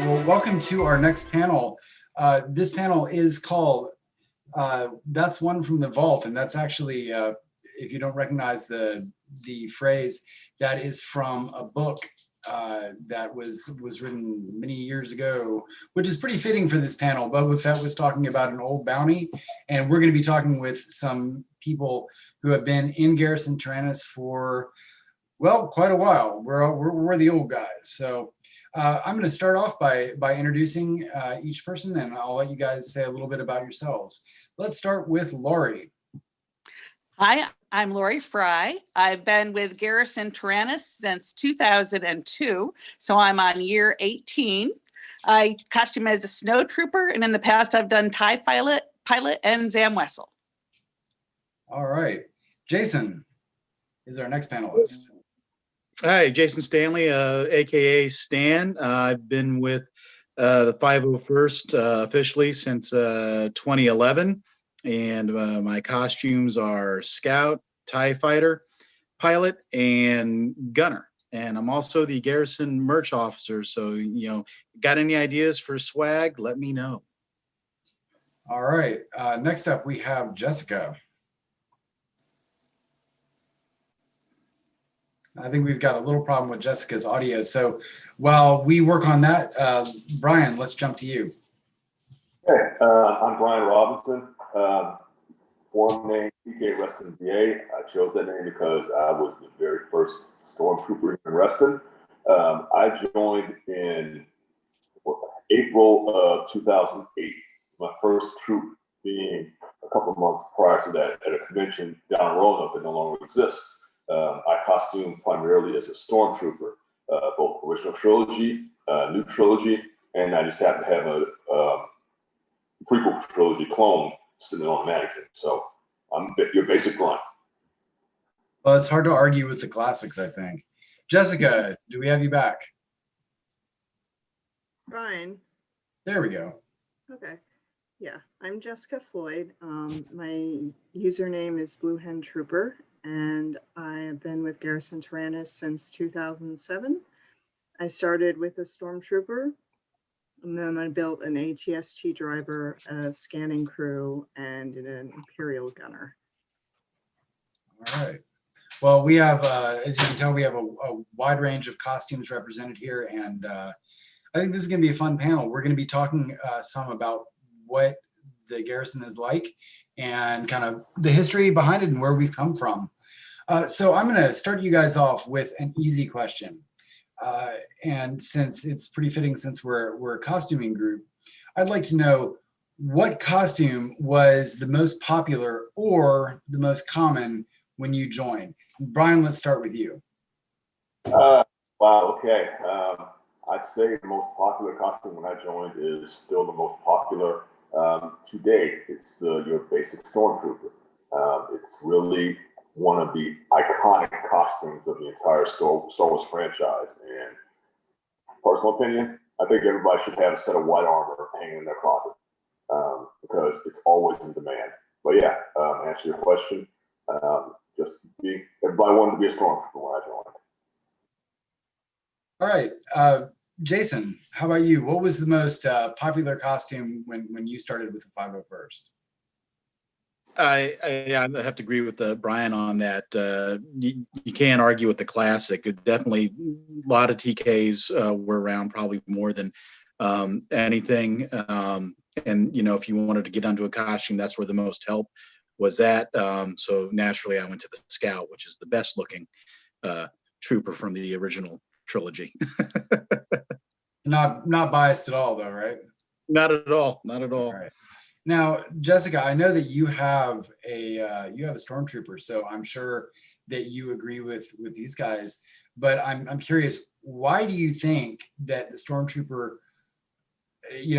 well, welcome to our next panel. This panel is called That's One from the Vault, and that's actually, if you don't recognize the phrase, that is from a book that was written many years ago, which is pretty fitting for this panel. Boba Fett was talking about an old bounty, and we're going to be talking with some people who have been in Garrison Tyrannus for, well, quite a while. We're the old guys. So I'm going to start off by introducing each person, and I'll let you guys say a little bit about yourselves. Let's start with Laurie. Hi, I'm Laurie Fry. I've been with Garrison Tyrannus since 2002, so I'm on year 18. I costume as a snow trooper, and in the past I've done TIE pilot and Zam Wessel. All right. Jason is our next panelist. Hi, Jason Stanley, aka Stan. I've been with the 501st officially since 2011, and my costumes are Scout, TIE Fighter, Pilot, and Gunner. And I'm also the Garrison merch officer. So, got any ideas for swag? Let me know. All right. Next up, we have Jessica. I think we've got a little problem with Jessica's audio. So while we work on that, Brian, let's jump to you. Hey, I'm Brian Robinson. Former name TK Reston VA. I chose that name because I was the very first stormtrooper in Reston. I joined in April of 2008. My first troop being a couple of months prior to that at a convention down in Roanoke that no longer exists. I costumed primarily as a stormtrooper, both original trilogy, new trilogy, and I just happen to have a prequel trilogy clone sitting on a mannequin. So I'm your basic grunt. Well, it's hard to argue with the classics, I think. Jessica, do we have you back? Brian. There we go. Okay. Yeah, I'm Jessica Floyd. My username is Blue Hen Trooper, and I have been with Garrison Tyrannus since 2007. I started with a stormtrooper, and then I built an ATST driver, a scanning crew, and an Imperial gunner. All right. Well, we have, as you can tell, we have a wide range of costumes represented here, and I think this is going to be a fun panel. We're going to be talking some about what the Garrison is like and kind of the history behind it and where we've come from. So I'm going to start you guys off with an easy question. And since it's pretty fitting, since we're a costuming group, I'd like to know what costume was the most popular or the most common when you joined. Brian, let's start with you. Wow, okay. I'd say the most popular costume when I joined is still the most popular today. It's your basic stormtrooper. It's really one of the iconic costumes of the entire Star Wars franchise. And personal opinion, I think everybody should have a set of white armor hanging in their closet because it's always in demand. But yeah, answer your question. Everybody wanted to be a stormtrooper when I joined. All right. Jason, how about you? What was the most popular costume when you started with the 501st? I have to agree with Brian on that. You can't argue with the classic. Definitely, a lot of TKs were around, probably more than anything. And if you wanted to get onto a costume, that's where the most help was at. So naturally, I went to the Scout, which is the best looking trooper from the original trilogy. Not biased at all, though, right? Not at all. Not at all. All right. Now, Jessica, I know that you have a stormtrooper, so I'm sure that you agree with these guys. But I'm curious, why do you think that the stormtrooper,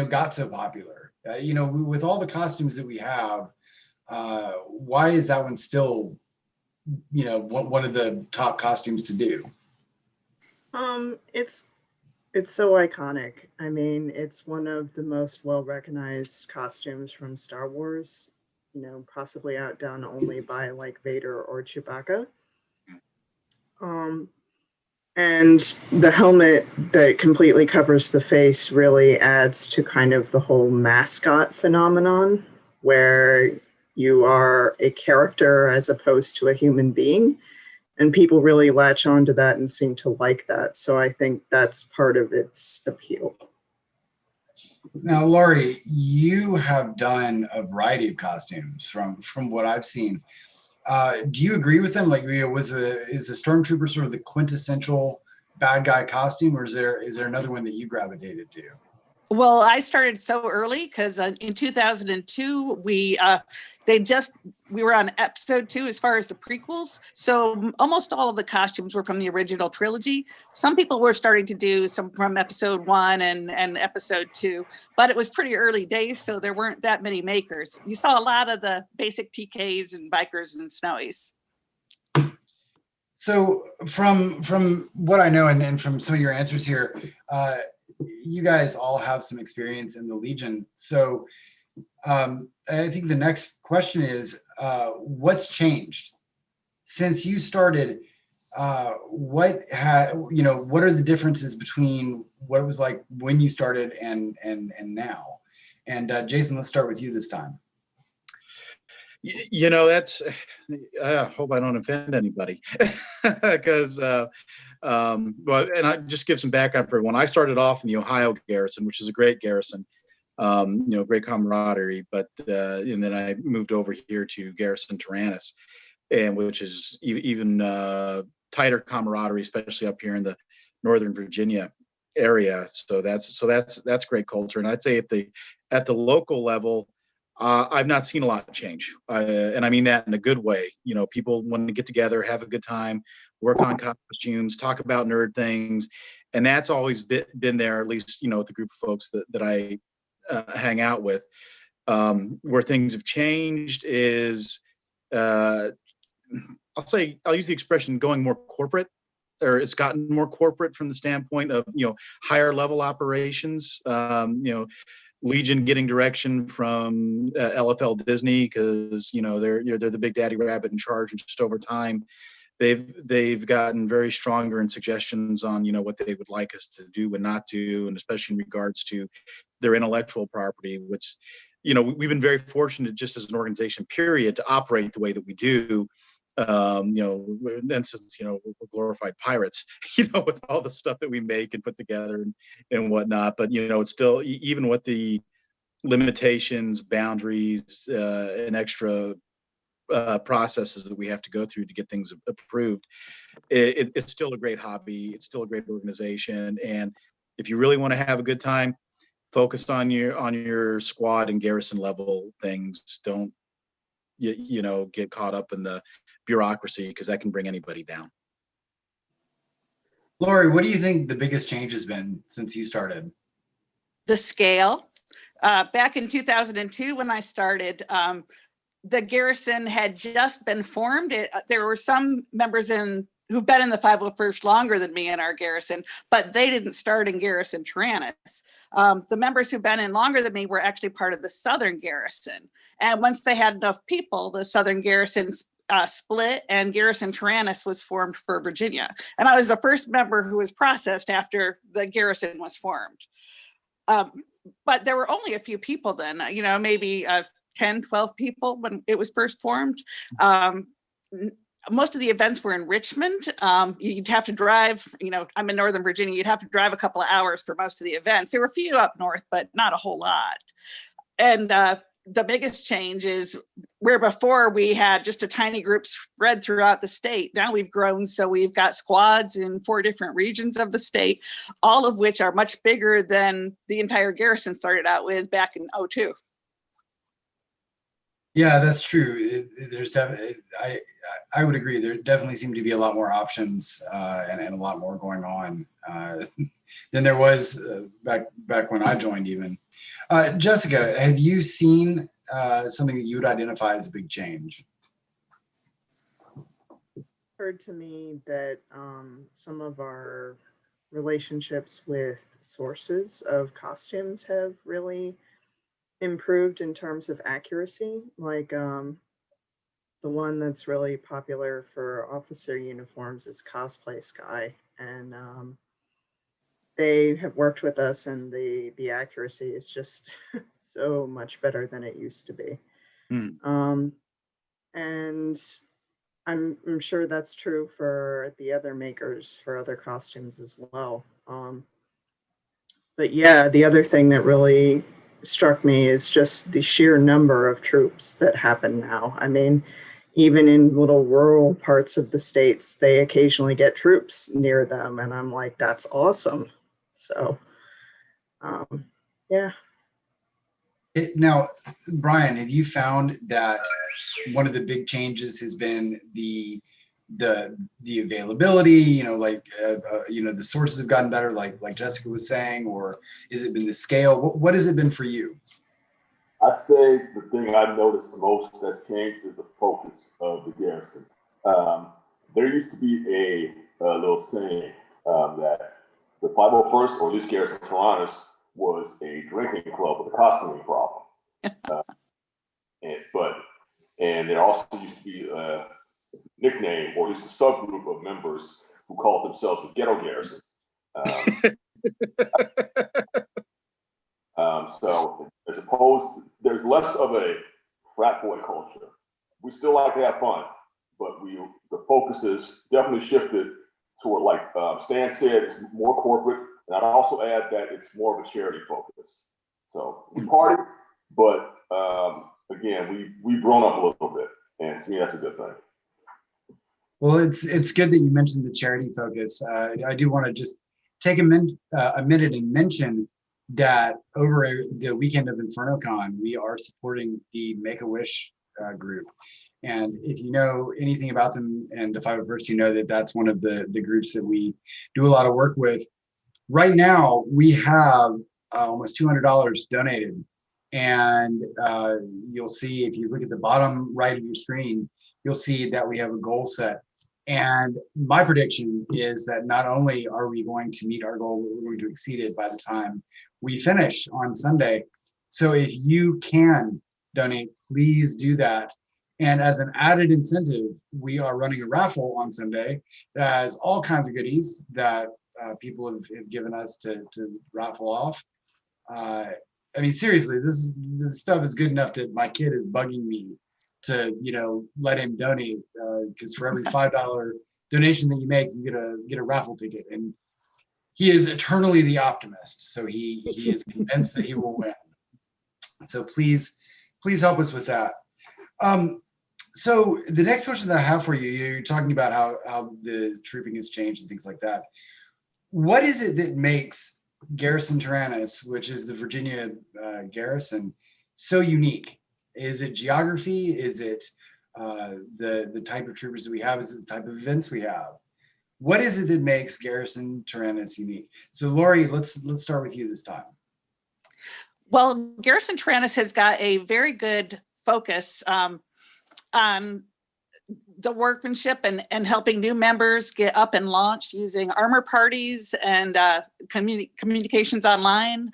got so popular? With all the costumes that we have, why is that one still, one of the top costumes to do? It's so iconic. I mean, it's one of the most well-recognized costumes from Star Wars, possibly outdone only by like Vader or Chewbacca. And the helmet that completely covers the face really adds to kind of the whole mascot phenomenon, where you are a character as opposed to a human being. And people really latch onto that and seem to like that. So I think that's part of its appeal. Now, Laurie, you have done a variety of costumes from what I've seen. Do you agree with them? Like, you know, is the Stormtrooper sort of the quintessential bad guy costume, or is there another one that you gravitated to? Well, I started so early because in 2002 we were on episode 2 as far as the prequels. So almost all of the costumes were from the original trilogy. Some people were starting to do some from episode 1 and episode 2, but it was pretty early days, so there weren't that many makers. You saw a lot of the basic TKs and bikers and snowies. So from what I know and from some of your answers here, you guys all have some experience in the Legion. So I think the next question is, what's changed since you started? What are the differences between what it was like when you started and now? And Jason, let's start with you this time. You know, that's, I hope I don't offend anybody because, well, and I just give some background for when I started off in the Ohio Garrison, which is a great garrison, you know, great camaraderie, but, and then I moved over here to Garrison Tyrannus, and which is even tighter camaraderie, especially up here in the Northern Virginia area. So that's great culture. And I'd say at the local level, I've not seen a lot of change, and I mean that in a good way. You know, people want to get together, have a good time, work on costumes, talk about nerd things, and that's always been there. At least, you know, with the group of folks that I hang out with. Where things have changed is, I'll use the expression going more corporate, or it's gotten more corporate from the standpoint of, you know, higher level operations. You know, Legion getting direction from LFL Disney because, you know, they're the big daddy rabbit in charge, and just over time they've gotten very stronger in suggestions on, you know, what they would like us to do and not do, and especially in regards to their intellectual property, which, you know, we've been very fortunate just as an organization period to operate the way that we do. You know, and since, you know, we're glorified pirates, you know, with all the stuff that we make and put together and whatnot. But, you know, it's still, even with the limitations, boundaries, and extra processes that we have to go through to get things approved, it's still a great hobby. It's still a great organization. And if you really want to have a good time, focus on your squad and garrison level things. Don't, you know, get caught up in the bureaucracy, because that can bring anybody down. Laurie, what do you think the biggest change has been since you started? The scale. Back in 2002, when I started, the garrison had just been formed. There were some members who've been in the 501st longer than me in our garrison, but they didn't start in Garrison Tyrannus. The members who've been in longer than me were actually part of the Southern Garrison. And once they had enough people, the Southern Garrison split, and Garrison Tyrannus was formed for Virginia. And I was the first member who was processed after the garrison was formed. But there were only a few people then, you know, maybe 10, 12 people when it was first formed. Most of the events were in Richmond. You'd have to drive, you know, I'm in Northern Virginia, you'd have to drive a couple of hours for most of the events. There were a few up north, but not a whole lot. And the biggest change is where before we had just a tiny group spread throughout the state. Now we've grown, so we've got squads in 4 different regions of the state, all of which are much bigger than the entire garrison started out with back in 2002. Yeah, that's true. There's definitely, I would agree. There definitely seem to be a lot more options and a lot more going on than there was back when I joined even. Jessica, have you seen something that you would identify as a big change? Occurred to me that some of our relationships with sources of costumes have really improved in terms of accuracy. Like the one that's really popular for officer uniforms is Cosplay Sky, and they have worked with us, and the accuracy is just so much better than it used to be. And I'm sure that's true for the other makers for other costumes as well. But yeah, the other thing that really struck me is just the sheer number of troops that happen now. I mean, even in little rural parts of the states, they occasionally get troops near them, and I'm like, that's awesome. So, yeah. Now, Brian, have you found that one of the big changes has been the availability? You know, like the sources have gotten better, like Jessica was saying, or has it been the scale? What has it been for you? I'd say the thing I've noticed the most that's changed is the focus of the Garrison. There used to be a little saying that the 501st, or at least Garrison Tyrannus, was a drinking club with a costuming problem. And there also used to be a nickname, or at least a subgroup of members who called themselves the Ghetto Garrison. So as opposed, there's less of a frat boy culture. We still like to have fun, but the focus is definitely shifted toward, like Stan said, it's more corporate. And I'd also add that it's more of a charity focus. So we party, but again, we've grown up a little bit, and to me, that's a good thing. Well, it's good that you mentioned the charity focus. I do want to just take a minute and mention that over the weekend of InfernoCon, we are supporting the Make-A-Wish group. And if you know anything about them and the 501st, you know that that's one of the groups that we do a lot of work with. Right now, we have almost $200 donated. And you'll see, if you look at the bottom right of your screen, you'll see that we have a goal set. And my prediction is that not only are we going to meet our goal, but we're going to exceed it by the time we finish on Sunday. So if you can donate, please do that. And as an added incentive, we are running a raffle on Sunday that has all kinds of goodies that people have given us to raffle off. I mean, seriously, this stuff is good enough that my kid is bugging me to, let him donate, because for every $5 donation that you make, you get a raffle ticket. And he is eternally the optimist, so he is convinced that he will win. So please help us with that. So the next question that I have for you, you're talking about how the trooping has changed and things like that. What is it that makes Garrison Tyrannus, which is the Virginia garrison, so unique? Is it geography? Is it the type of troopers that we have? Is it the type of events we have? What is it that makes Garrison Tyrannus unique? So Lori, let's start with you this time. Well, Garrison Tyrannus has got a very good focus on the workmanship and helping new members get up and launched using armor parties and communications online,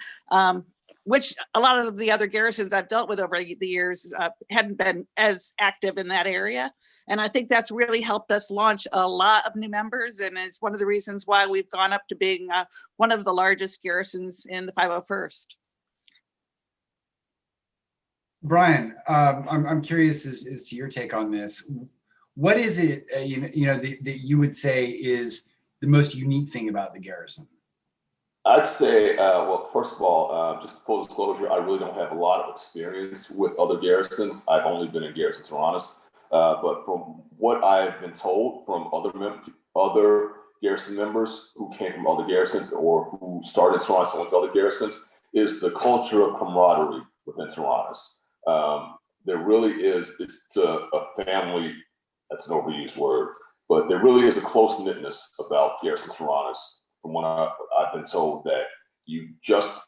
which a lot of the other garrisons I've dealt with over the years hadn't been as active in that area. And I think that's really helped us launch a lot of new members. And it's one of the reasons why we've gone up to being one of the largest garrisons in the 501st. Brian, I'm curious as to your take on this. What is it, that you would say is the most unique thing about the garrison? I'd say, well, first of all, just full disclosure, I really don't have a lot of experience with other garrisons. I've only been in Garrison Tyrannus, but from what I've been told from other garrison members who came from other garrisons or who started Tyrannus and went to other garrisons, is the culture of camaraderie within Tyrannus. There really is, it's a family, that's an overused word, but there really is a close-knitness about Garrison Tyrannus. From what I've been told, that you just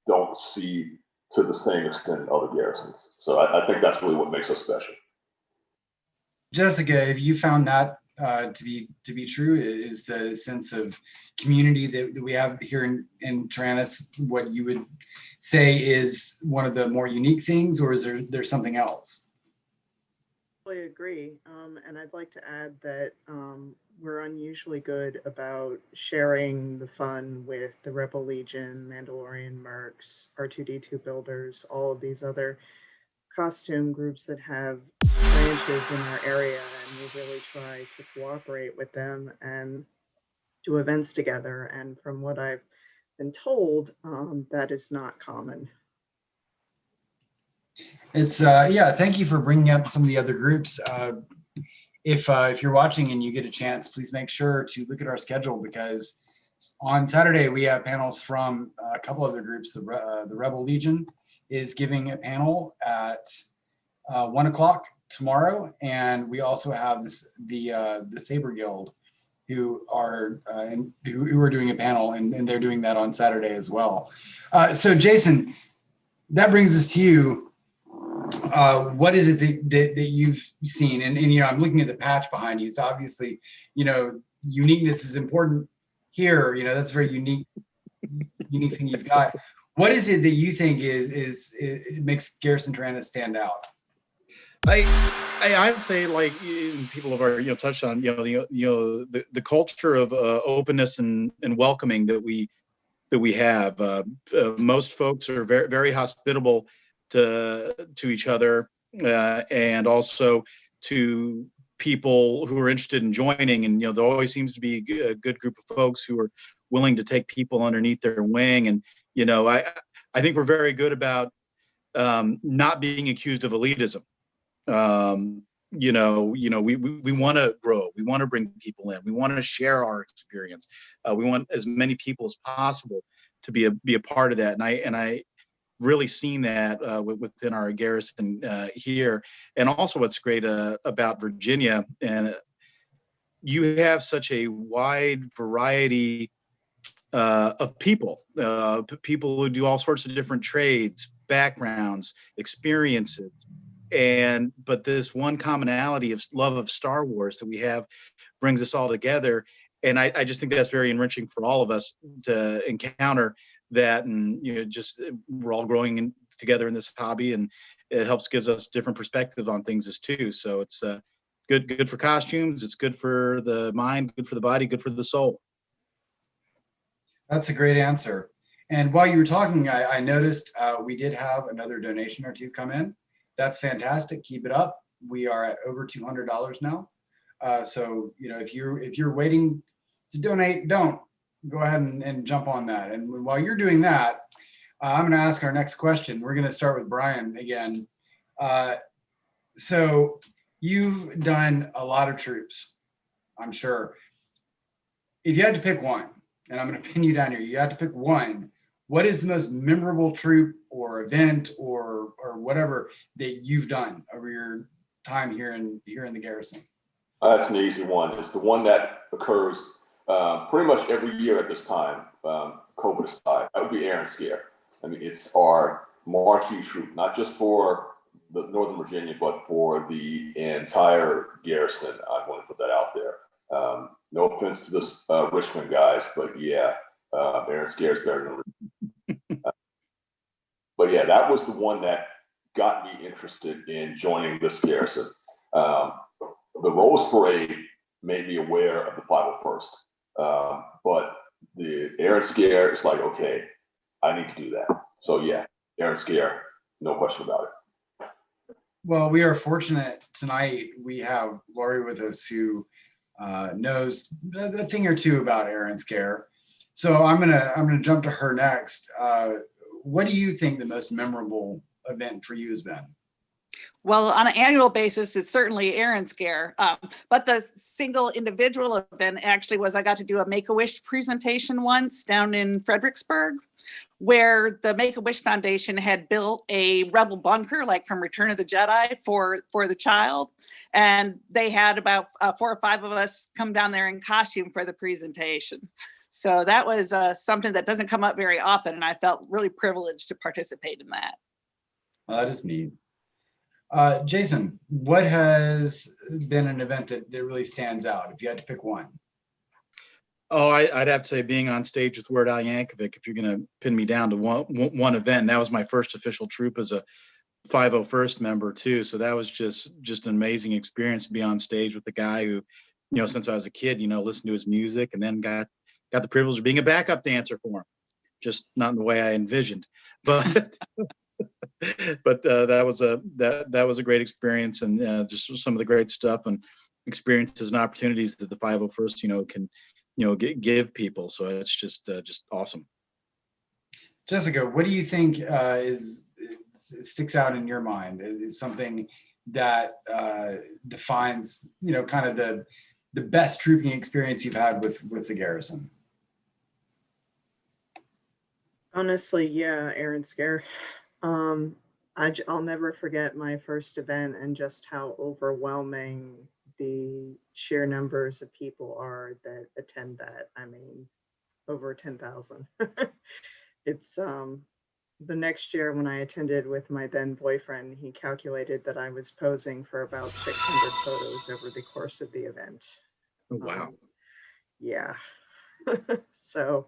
don't see to the same extent in other garrisons. So I think that's really what makes us special. Jessica, have you found that to be true? Is the sense of community that we have here in Tyrannus what you would say is one of the more unique things, or is there something else? I agree. And I'd like to add that we're unusually good about sharing the fun with the Rebel Legion, Mandalorian Mercs, R2D2 Builders, all of these other costume groups that have branches in our area. And we really try to cooperate with them and do events together. And from what I've been told, that is not common. It's yeah. Thank you for bringing up some of the other groups. If you're watching and you get a chance, please make sure to look at our schedule, because on Saturday we have panels from a couple other groups. The Rebel Legion is giving a panel at 1 o'clock tomorrow, and we also have the Saber Guild, who are doing a panel, and they're doing that on Saturday as well. So Jason, that brings us to you. What is it that you've seen? And I'm looking at the patch behind you. So obviously, uniqueness is important here. That's a very unique thing you've got. What is it that you think is it makes Garrison Tyrannus stand out? I'd say, like people have already touched on, the culture of openness and welcoming that we have. Most folks are very, very hospitable to each other, and also to people who are interested in joining. And there always seems to be a good group of folks who are willing to take people underneath their wing. And I think we're very good about not being accused of elitism. We want to grow. We want to bring people in. We want to share our experience. We want as many people as possible to be a part of that. And I really seen that within our garrison here. And also what's great about Virginia, and you have such a wide variety of people who do all sorts of different trades, backgrounds, experiences. But this one commonality of love of Star Wars that we have brings us all together. And I just think that's very enriching for all of us to encounter that. And we're all growing together in this hobby, and it gives us different perspectives on things too. So it's good for costumes. It's good for the mind, good for the body, good for the soul. That's a great answer. And while you were talking, I noticed we did have another donation or two come in. That's fantastic. Keep it up. We are at over $200 now. So if you're waiting to donate, don't go ahead and jump on that. And while you're doing that, I'm going to ask our next question. We're going to start with Brian again. So you've done a lot of troops, I'm sure. If you had to pick one, and I'm going to pin you down here, you had to pick one, what is the most memorable troop or event or whatever that you've done over your time here in the garrison? That's an easy one. It's the one that occurs pretty much every year at this time, COVID aside. That would be Air and Scare. I mean, it's our marquee troop, not just for the Northern Virginia, but for the entire garrison. I want to put that out there. No offense to the Richmond guys, but yeah, Air and Scare is better than Richmond. But yeah, that was the one that got me interested in joining this garrison. The Rose Parade made me aware of the 501st. But the Air and Scare is like, okay, I need to do that. So yeah, Air and Scare, no question about it. Well, we are fortunate tonight. We have Lori with us, who knows a thing or two about Air and Scare. So I'm gonna jump to her next. What do you think the most memorable event for you has been? Well, on an annual basis, it's certainly Air and Scare. But the single individual event actually was I got to do a Make-A-Wish presentation once down in Fredericksburg, where the Make-A-Wish Foundation had built a rebel bunker, like from Return of the Jedi, for the child. And they had about 4 or 5 of us come down there in costume for the presentation. So that was something that doesn't come up very often. And I felt really privileged to participate in that. Well, that is neat. Jason, what has been an event that really stands out, if you had to pick one? Oh, I'd have to say being on stage with Weird Al Yankovic, if you're going to pin me down to one event. That was my first official troop as a 501st member too. So that was just an amazing experience to be on stage with the guy who, since I was a kid, listened to his music, and then got the privilege of being a backup dancer for him. Just not in the way I envisioned, but but that was a great experience, and just some of the great stuff and experiences and opportunities that the 501st can give people. So it's just awesome. Jessica, what do you think sticks out in your mind is something that defines kind of the best trooping experience you've had with the Garrison? Honestly, yeah, Aaron Scare. I'll never forget my first event and just how overwhelming the sheer numbers of people are that attend that. I mean, over 10,000. It's the next year when I attended with my then boyfriend, he calculated that I was posing for about 600 photos over the course of the event. Oh, wow. Yeah. So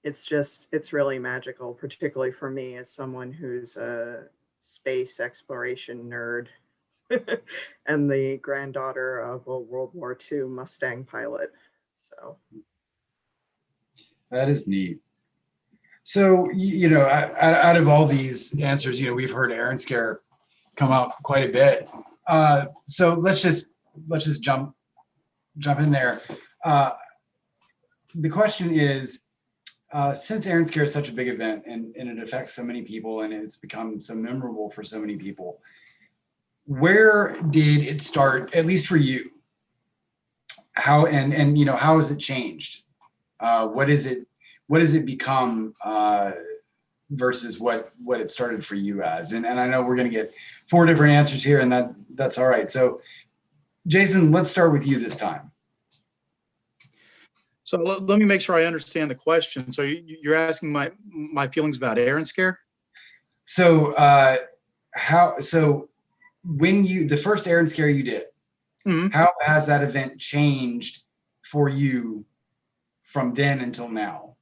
it's really magical, particularly for me as someone who's a space exploration nerd and the granddaughter of a World War II Mustang pilot. So that is neat. So, out of all these answers, we've heard Aaron Scare come up quite a bit. So let's just jump in there. The question is, since Aaron Scare is such a big event and it affects so many people and it's become so memorable for so many people, where did it start, at least for you? How and how has it changed? What is it become versus what it started for you as? And I know we're going to get 4 different answers here, and that's all right. So Jason, let's start with you this time. So let me make sure I understand the question. So you're asking my feelings about Aaron Scare? So when the first Aaron Scare you did, mm-hmm. How has that event changed for you from then until now?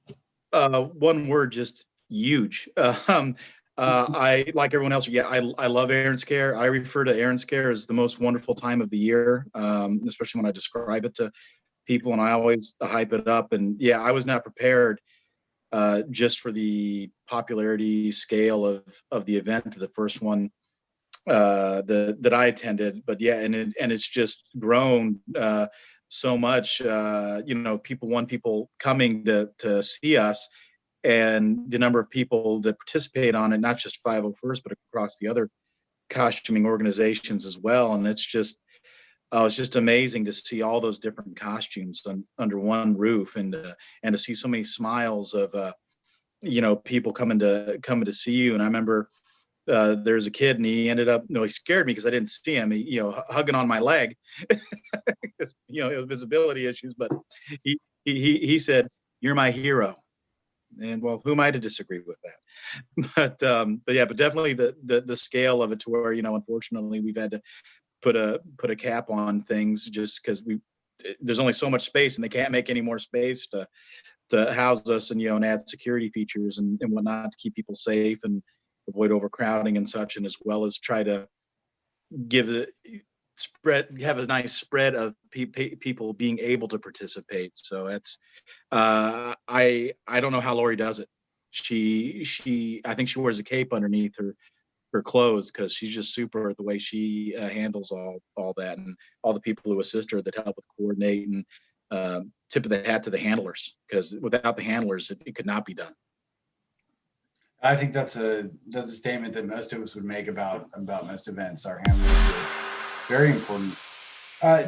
One word, just huge. I, like everyone else, I love Aaron Scare. I refer to Aaron Scare as the most wonderful time of the year, especially when I describe it to people, and I always hype it up. And yeah, I was not prepared just for the popularity scale of the event, the first one that I attended. But yeah, and it's just grown so much. People coming to see us, and the number of people that participate on it, not just 501st, but across the other costuming organizations as well. And it's just amazing to see all those different costumes under one roof, and to see so many smiles of people coming to see you. And I remember there's a kid, and he ended up, he scared me because I didn't see him, hugging on my leg, visibility issues. But he said, "You're my hero." And well, who am I to disagree with that? But definitely the scale of it, to where, unfortunately we've had to put a cap on things just because there's only so much space, and they can't make any more space to house us, and and add security features and whatnot to keep people safe and avoid overcrowding and such, and as well as try to have a nice spread of people being able to participate. So it's I don't know how Lori does it. I think she wears a cape underneath her clothes, because she's just super at the way she handles all that, and all the people who assist her that help with coordinating. Tip of the hat to the handlers, because without the handlers, it could not be done. I think that's a statement that most of us would make about most events. Our handlers are very important.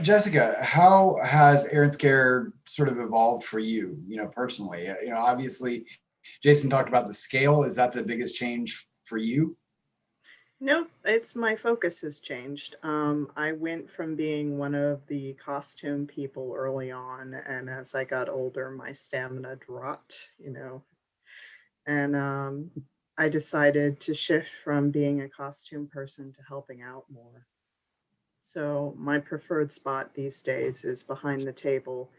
Jessica, how has Aaron Scare sort of evolved for you, personally? Obviously, Jason talked about the scale. Is that the biggest change for you? No, it's my focus has changed. I went from being one of the costume people early on, and as I got older, my stamina dropped, and I decided to shift from being a costume person to helping out more. So my preferred spot these days is behind the table,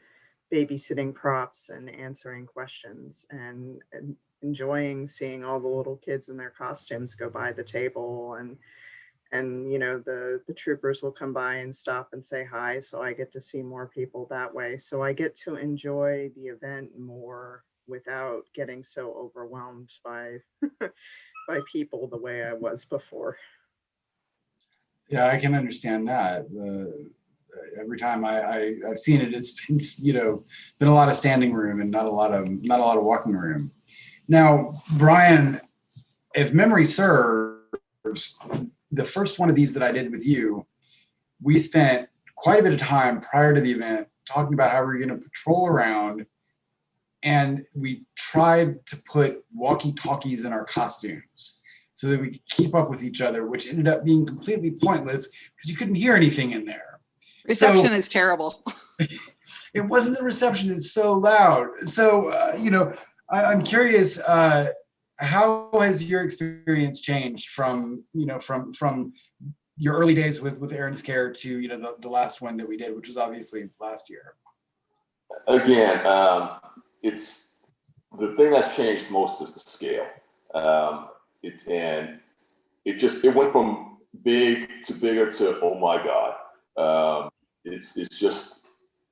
babysitting props and answering questions and enjoying seeing all the little kids in their costumes go by the table, and you know, the troopers will come by and stop and say hi, so I get to see more people that way. So I get to enjoy the event more without getting so overwhelmed by by people the way I was before. Yeah, I can understand that. Every time I've seen it, it's been, you know, been a lot of standing room and not a lot of walking room. Now, Brian, if memory serves, the first one of these that I did with you, we spent quite a bit of time prior to the event talking about how we were going to patrol around, and we tried to put walkie-talkies in our costumes so that we could keep up with each other, which ended up being completely pointless because you couldn't hear anything in there. Reception is terrible. It wasn't the reception, it's so loud. So, you know, I'm curious, how has your experience changed from, you know, from your early days with Aaron's Care to, you know, the last one that we did, which was obviously last year? Again, it's the thing that's changed most is the scale. It went from big to bigger to, oh my God. It's just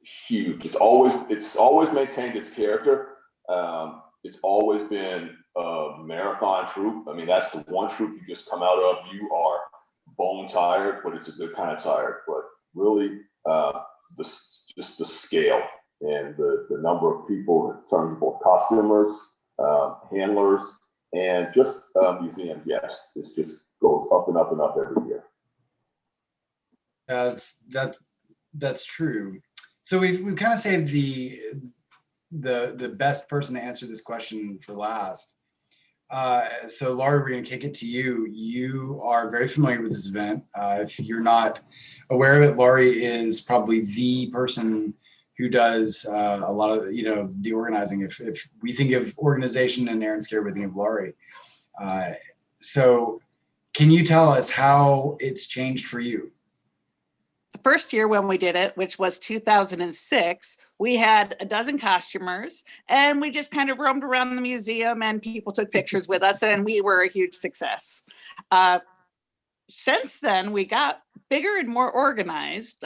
huge. It's always maintained its character. It's always been a marathon troop. I mean, that's the one troop you just come out of, you are bone tired, but it's a good kind of tired. But really, just the scale and the number of people in terms of both costumers, handlers, and just museum guests. It just goes up and up and up every year. That's true. So we've kind of saved the best person to answer this question for last. So Laurie, we're going to kick it to you. You are very familiar with this event. If you're not aware of it, Laurie is probably the person who does a lot of, you know, the organizing. If we think of organization and Aaron's Care, we think of Laurie. So can you tell us how it's changed for you? The first year when we did it, which was 2006, we had a dozen costumers and we just kind of roamed around the museum and people took pictures with us and we were a huge success. Since then, we got bigger and more organized.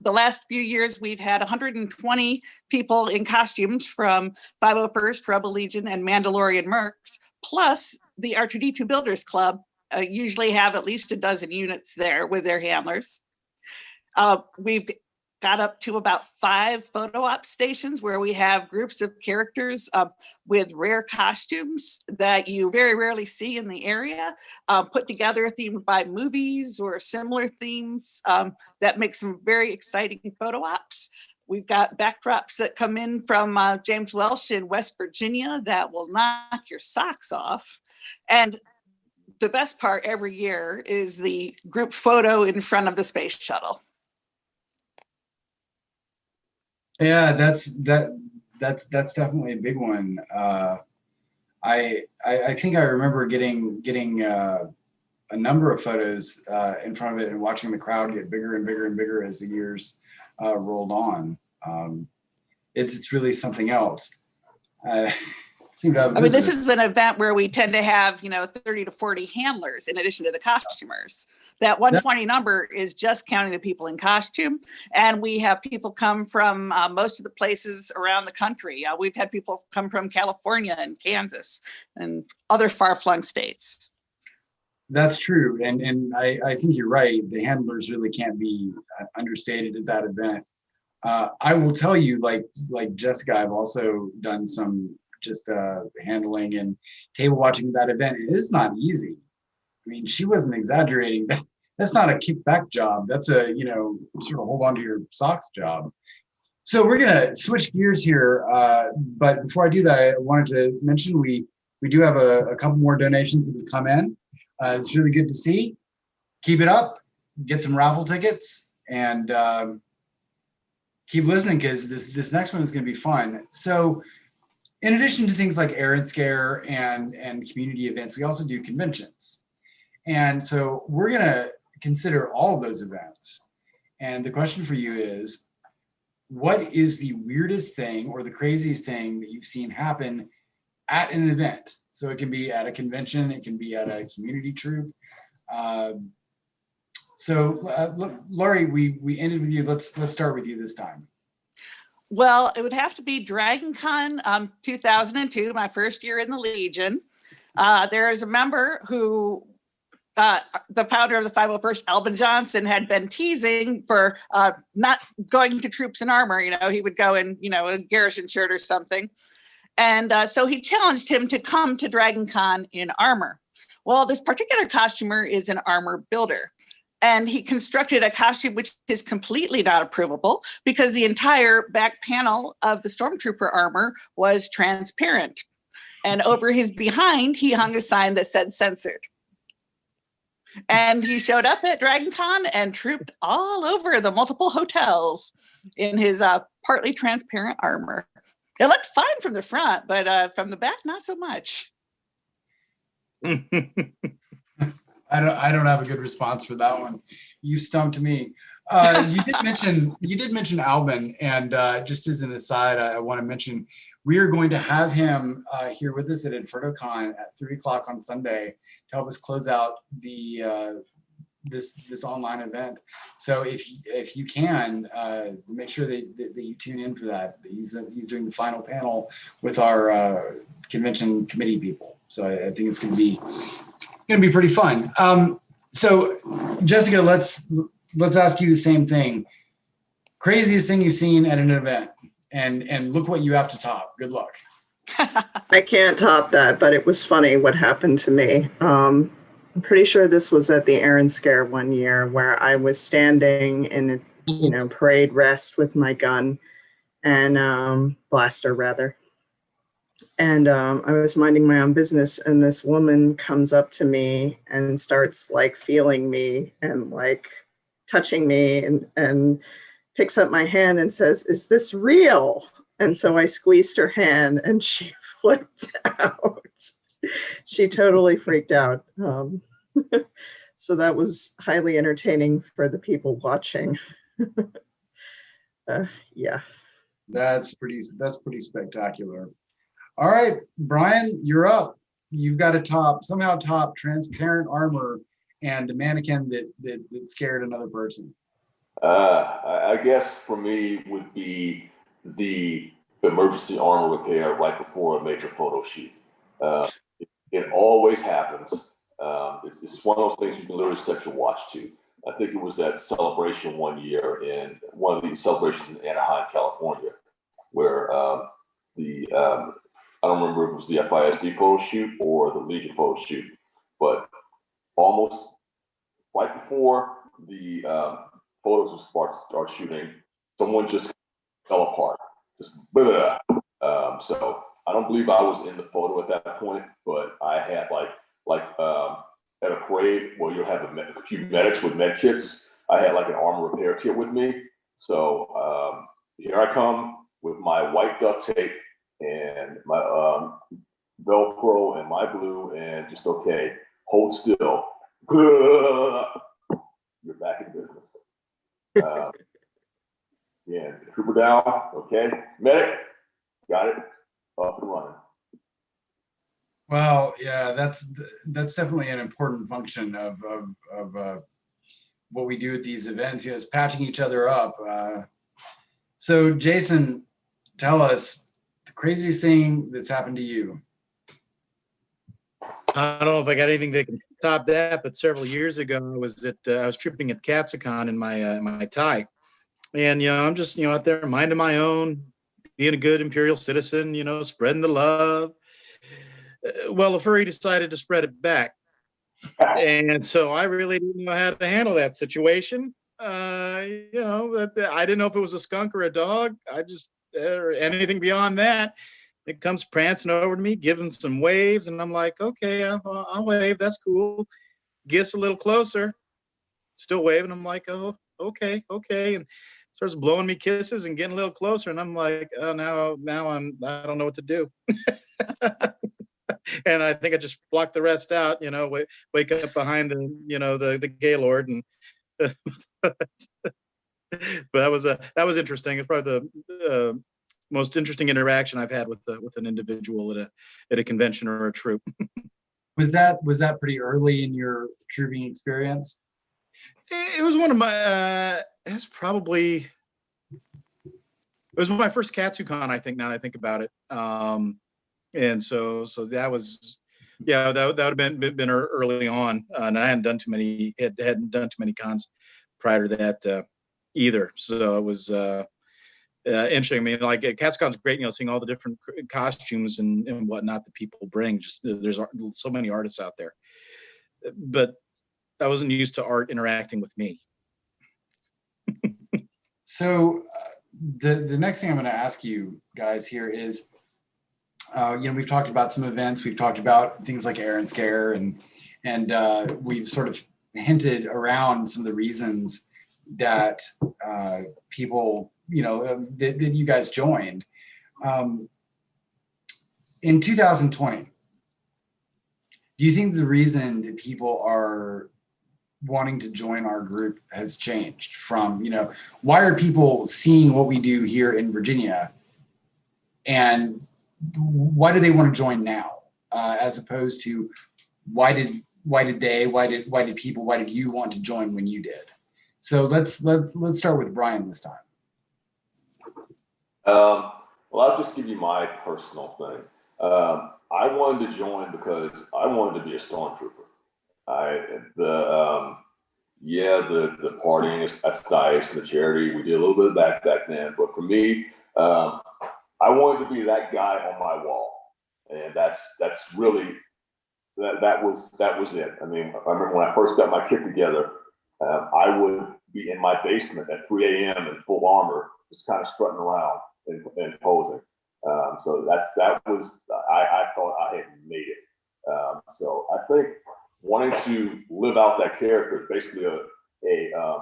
The last few years, we've had 120 people in costumes from 501st, Rebel Legion, and Mandalorian Mercs, plus the R2D2 Builders Club usually have at least a dozen units there with their handlers. We've got up to about 5 photo op stations where we have groups of characters with rare costumes that you very rarely see in the area, put together themed by movies or similar themes that make some very exciting photo ops. We've got backdrops that come in from James Welsh in West Virginia that will knock your socks off. And the best part every year is the group photo in front of the space shuttle. Yeah, that's definitely a big one. I think I remember getting a number of photos in front of it and watching the crowd get bigger and bigger and bigger as the years rolled on. It's really something else. I mean, this is an event where we tend to have, 30 to 40 handlers in addition to the costumers. That 120 number is just counting the people in costume. And we have people come from most of the places around the country. We've had people come from California and Kansas and other far-flung states. That's true. And I think you're right. The handlers really can't be understated at that event. I will tell you, like Jessica, I've also done some just handling and table watching that event. It is not easy. I mean, she wasn't exaggerating. That's not a kickback job. That's a, sort of hold on to your socks job. So we're going to switch gears here. But before I do that, I wanted to mention we do have a couple more donations that have come in. It's really good to see. Keep it up. Get some raffle tickets and keep listening because this next one is going to be fun. So in addition to things like Aaron's Care and community events, we also do conventions. And so we're going to consider all of those events. And the question for you is, what is the weirdest thing or the craziest thing that you've seen happen at an event? So it can be at a convention, it can be at a community troop. Laurie, we ended with you. Let's start with you this time. Well, it would have to be DragonCon 2002, my first year in the Legion. There is a member who, the founder of the 501st, Albin Johnson, had been teasing for not going to troops in armor. You know, he would go in, you know, a Garrison shirt or something. And so he challenged him to come to DragonCon in armor. Well, this particular costumer is an armor builder. And he constructed a costume which is completely not approvable because the entire back panel of the Stormtrooper armor was transparent. And over his behind, he hung a sign that said censored. And he showed up at DragonCon and trooped all over the multiple hotels in his partly transparent armor. It looked fine from the front, but from the back, not so much. I don't have a good response for that one. You stumped me. You did mention Albin, and just as an aside, I want to mention we are going to have him here with us at InfernoCon at 3:00 on Sunday to help us close out the this online event. So if you can make sure that you tune in for that. He's doing the final panel with our convention committee people. So I think it's going to be pretty fun. So Jessica, let's ask you the same thing. Craziest thing you've seen at an event, and look what you have to top. Good luck. I can't top that, but it was funny what happened to me. I'm pretty sure this was at the Aaron Scare one year where I was standing in a parade rest with my gun and blaster rather. And I was minding my own business, and this woman comes up to me and starts like feeling me and like touching me and picks up my hand and says, "Is this real?" And so I squeezed her hand and she flipped out. She totally freaked out. So that was highly entertaining for the people watching. Yeah. That's pretty spectacular. All right, Brian, you're up. You've got to somehow top transparent armor and the mannequin that scared another person. I guess for me would be the emergency armor repair right before a major photo shoot. It always happens. It's one of those things you can literally set your watch to. I think it was at Celebration one year in one of these celebrations in Anaheim, California, where I don't remember if it was the FISD photo shoot or the Legion photo shoot, but almost right before the photos were start shooting, someone just fell apart. Just blah, blah, blah. So I don't believe I was in the photo at that point, but I had like at a parade where you'll have a few medics with med kits. I had like an armor repair kit with me. So here I come with my white duct tape and my Velcro and my glue and just okay, hold still. You're back in business. Yeah, trooper down. Okay, medic, got it, up and running. Well, yeah, that's definitely an important function of what we do at these events. Is patching each other up. So, Jason, tell us the craziest thing that's happened to you. I don't know if I got anything that can top that, but several years ago, I was tripping at Capsicon in my tie, and I'm just out there minding my own, being a good Imperial citizen, spreading the love. Well, the furry decided to spread it back, and so I really didn't know how to handle that situation. I didn't know if it was a skunk or a dog. Or anything beyond that. It comes prancing over to me, giving some waves, and I'm like, okay, I'll wave. That's cool. Gets a little closer, still waving. I'm like, oh, okay, and starts blowing me kisses and getting a little closer, and I'm like, oh, now I don't know what to do. And I think I just blocked the rest out. Wake up behind the Gaylord and. But that was interesting. It's probably the most interesting interaction I've had with an individual at a convention or a troop. Was that pretty early in your trooping experience? It was one of my. It was my first KatsuCon, I think. Now that I think about it, and so that was, yeah, that would have been early on, and I hadn't done too many cons prior to that either. So it was interesting. I mean, like KatsuCon's great, seeing all the different costumes and whatnot that people bring. Just there's so many artists out there, but I wasn't used to art interacting with me. So the next thing I'm going to ask you guys here is, we've talked about some events, we've talked about things like Air and Scare, and we've sort of hinted around some of the reasons that people, that you guys joined. In 2020, do you think the reason that people are wanting to join our group has changed from, why are people seeing what we do here in Virginia, and why do they want to join now, as opposed to why did you want to join when you did? So let's start with Brian this time. Well, I'll just give you my personal thing. I wanted to join because I wanted to be a stormtrooper. The partying at Stice and the charity, we did a little bit of that back then. But for me, I wanted to be that guy on my wall, and that's really that was it. I mean, I remember when I first got my kit together, I would be in my basement at 3 a.m. in full armor, just kind of strutting around and posing. So I thought I had made it. So I think wanting to live out that character is basically a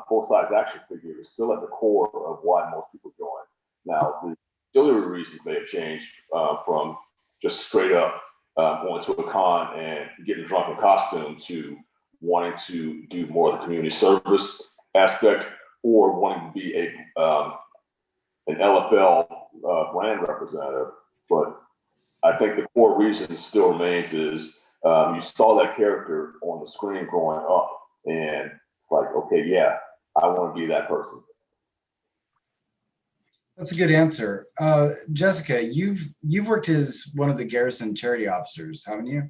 full-size action figure is still at the core of why most people join. Now, the auxiliary reasons may have changed from just straight up going to a con and getting drunk in costume to wanting to do more of the community service aspect, or wanting to be an LFL brand representative. But I think the core reason still remains is you saw that character on the screen growing up, and it's like, okay, yeah, I want to be that person. That's a good answer. Jessica, you've worked as one of the Garrison charity officers, haven't you?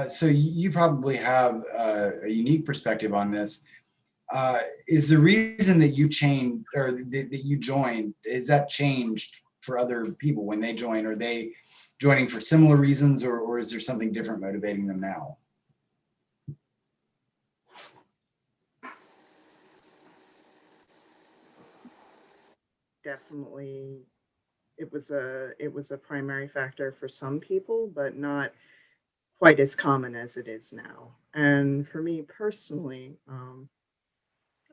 So you probably have a unique perspective on this. Is the reason that you changed, or that you joined, is that changed for other people when they join? Are they joining for similar reasons, or is there something different motivating them now? Definitely, it was a primary factor for some people, but not quite as common as it is now. And for me personally,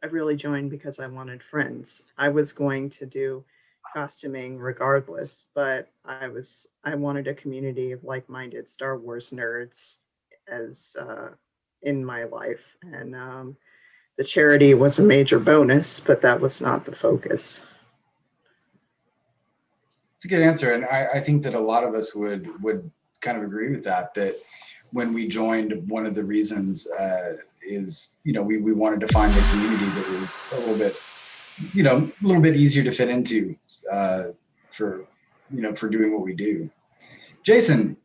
I really joined because I wanted friends. I was going to do costuming regardless, but I wanted a community of like-minded Star Wars nerds as in my life, and the charity was a major bonus, but that was not the focus. It's a good answer, and I think that a lot of us would kind of agree with that. That when we joined, one of the reasons is we wanted to find a community that was a little bit easier to fit into for doing what we do. Jason,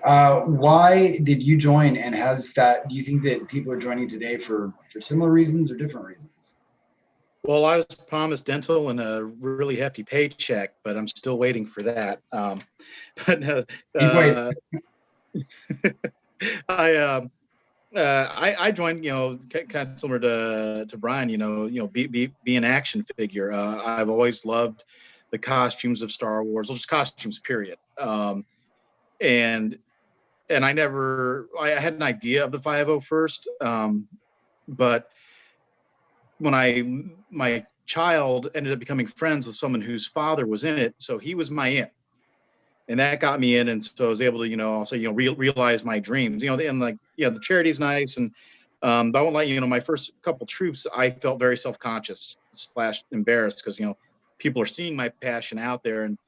why did you join, and do you think that people are joining today for similar reasons or different reasons? Well, I was promised dental and a really hefty paycheck, but I'm still waiting for that. I joined, kind of similar to Brian, be an action figure. I've always loved the costumes of Star Wars, or just costumes, period. And I had an idea of the 501st, but when my child ended up becoming friends with someone whose father was in it, so he was my in, and that got me in, and so I was able to, realize my dreams. And the charity's nice, and But I won't lie, my first couple troops, I felt very self-conscious / embarrassed because, people are seeing my passion out there and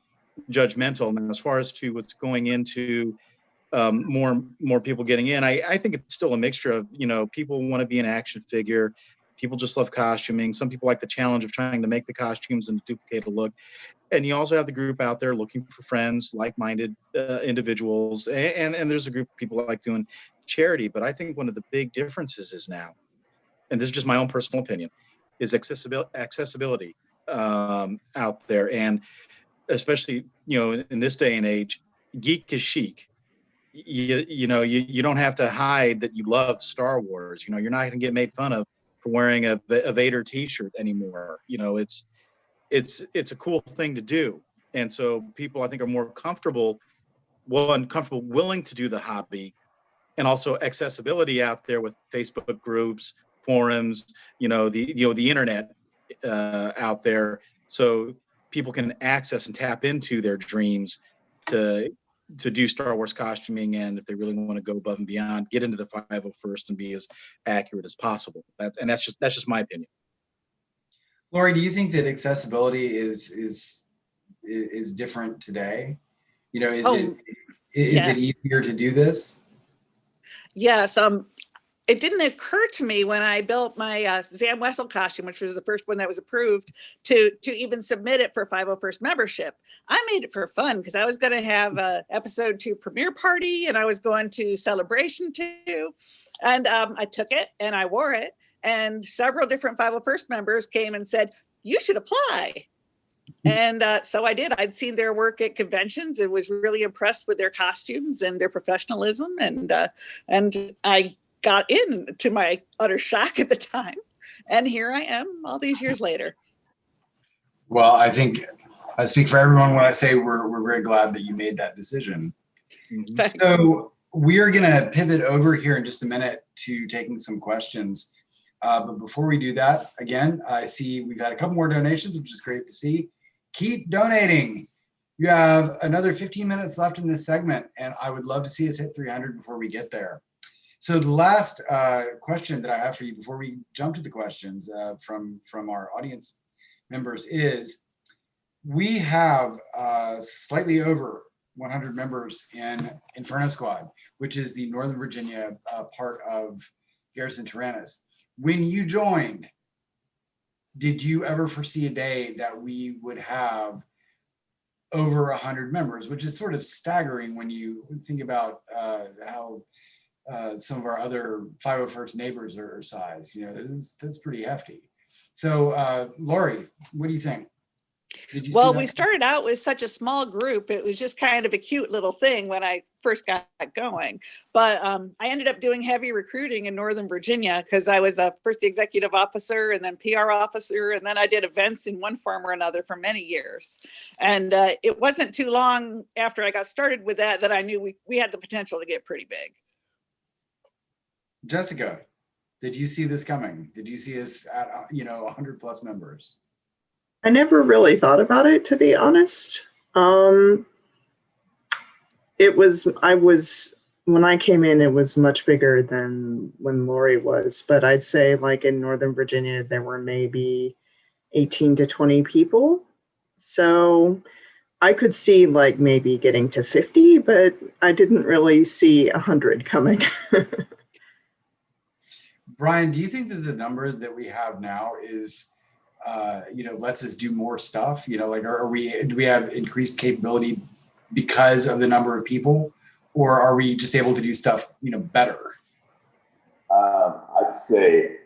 judgmental. And as far as to what's going into more people getting in, I think it's still a mixture of, people want to be an action figure. People just love costuming. Some people like the challenge of trying to make the costumes and duplicate a look. And you also have the group out there looking for friends, like-minded individuals. And there's a group of people that like doing charity. But I think one of the big differences is now, and this is just my own personal opinion, is accessibility out there. And especially, in this day and age, geek is chic. You don't have to hide that you love Star Wars. You're not going to get made fun of for wearing a Vader T-shirt anymore. It's a cool thing to do, and so people, I think, are more comfortable, willing to do the hobby, and also accessibility out there with Facebook groups, forums, the internet out there, so people can access and tap into their dreams to do Star Wars costuming, and if they really want to go above and beyond, get into the 501st and be as accurate as possible. That's just my opinion. Lori, do you think that accessibility is different today? Is yes. it easier to do this? Yes. It didn't occur to me when I built my Zam Wessel costume, which was the first one that was approved, to even submit it for 501st membership. I made it for fun because I was going to have a episode 2 premiere party, and I was going to Celebration 2. And I took it and I wore it. And several different 501st members came and said, you should apply. And so I did. I'd seen their work at conventions and was really impressed with their costumes and their professionalism. And I got in, to my utter shock at the time. And here I am all these years later. Well, I think I speak for everyone when I say we're very glad that you made that decision. Thanks. So we are going to pivot over here in just a minute to taking some questions. But before we do that, again, I see we've had a couple more donations, which is great to see. Keep donating. You have another 15 minutes left in this segment, and I would love to see us hit 300 before we get there. So the last question that I have for you before we jump to the questions from our audience members is, we have slightly over 100 members in Inferno Squad, which is the Northern Virginia part of Garrison Tyrannus. When you joined, did you ever foresee a day that we would have over 100 members, which is sort of staggering when you think about how some of our other 501st neighbors are size? That's pretty hefty. So Lori, what do you think? Well, we started out with such a small group. It was just kind of a cute little thing when I first got going. But I ended up doing heavy recruiting in Northern Virginia because I was first the executive officer and then PR officer. And then I did events in one form or another for many years. And it wasn't too long after I got started with that I knew we had the potential to get pretty big. Jessica, did you see this coming? Did you see us at 100 plus members? I never really thought about it, to be honest. When I came in, it was much bigger than when Lori was, but I'd say like in Northern Virginia, there were maybe 18 to 20 people. So I could see like maybe getting to 50, but I didn't really see 100 coming. Brian, do you think that the number that we have now is lets us do more stuff? Do we have increased capability because of the number of people, or are we just able to do stuff, better? I'd say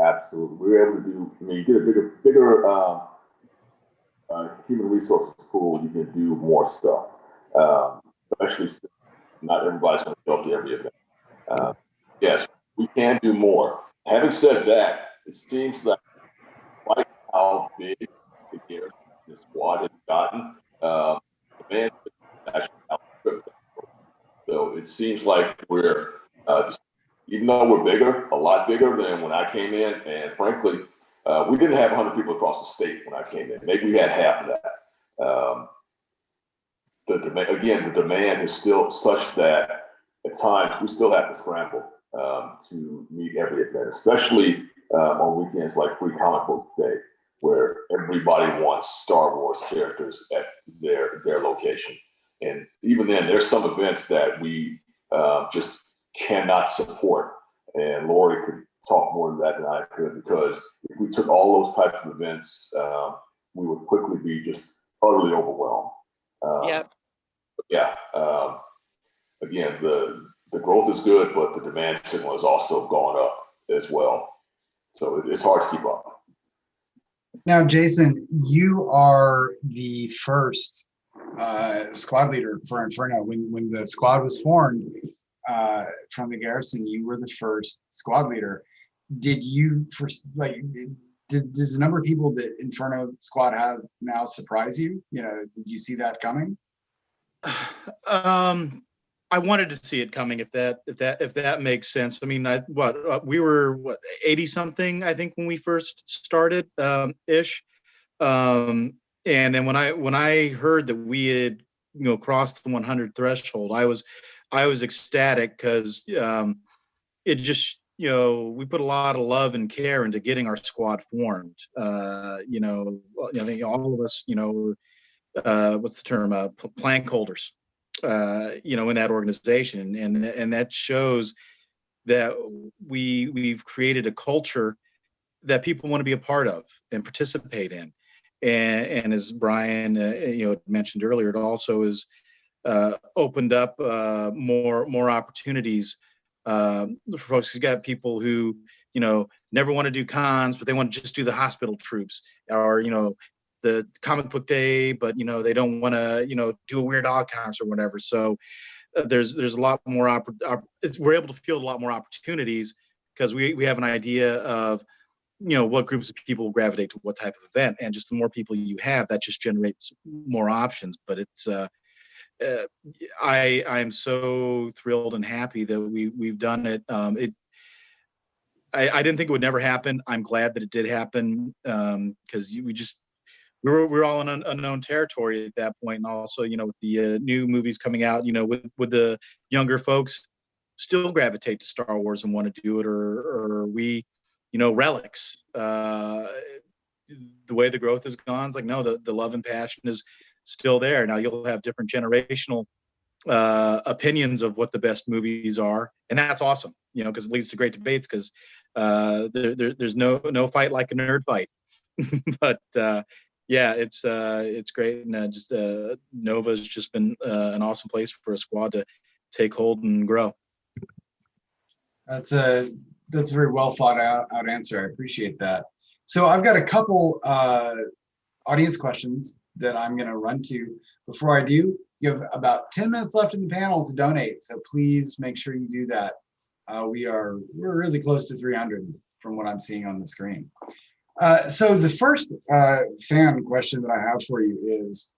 absolutely. We're able to do. You get a bigger human resources pool. You can do more stuff, especially since not everybody's going to go to every event. Yes, we can do more. Having said that, it seems like quite how big the Garrison squad has gotten, the man actually outstripped that. So it seems like we're, even though we're bigger, a lot bigger than when I came in, and frankly, we didn't have 100 people across the state when I came in. Maybe we had half of that. The demand is still such that at times we still have to scramble to meet every event, especially on weekends like Free Comic Book Day, where everybody wants Star Wars characters at their location. And even then, there's some events that we just cannot support. And Lori could talk more to that than I could, because if we took all those types of events, we would quickly be just utterly overwhelmed. Yep. Yeah. Again, the growth is good, but the demand signal has also gone up as well. So it's hard to keep up. Now, Jason, you are the first squad leader for Inferno. When the squad was formed from the Garrison, you were the first squad leader. Did you does the number of people that Inferno squad has now surprise you? You know, did you see that coming? I wanted to see it coming, if that makes sense. I mean, we were 80 something, I think, when we first started, ish. And then when I heard that we had, crossed the 100 threshold, I was ecstatic, because it just, we put a lot of love and care into getting our squad formed. I think all of us, what's the term, plank holders, in that organization, and that shows that we've created a culture that people want to be a part of and participate in. And as Brian, mentioned earlier, it also is opened up more opportunities for folks. Who've got people who, never want to do cons, but they want to just do the hospital troops, or, the comic book day, but, they don't want to, do a Weird Al concert or whatever. So there's a lot more, we're able to field a lot more opportunities, because we have an idea of, what groups of people will gravitate to what type of event, and just the more people you have, that just generates more options. But it's, I'm so thrilled and happy that we've done it. I didn't think it would never happen. I'm glad that it did happen, because we were all in unknown territory at that point. And also, with the new movies coming out, with the younger folks still gravitate to Star Wars and want to do it, or we, relics. The way the growth has gone, it's like, no, the love and passion is still there. Now you'll have different generational opinions of what the best movies are, and that's awesome, because it leads to great debates, because there's no fight like a nerd fight. But yeah, it's great, and Nova's just been an awesome place for a squad to take hold and grow. That's a very well thought out answer. I appreciate that. So I've got a couple audience questions that I'm going to run to. Before I do, you have about 10 minutes left in the panel to donate, so please make sure you do that. We're really close to 300 from what I'm seeing on the screen. So the first fan question that I have for you is,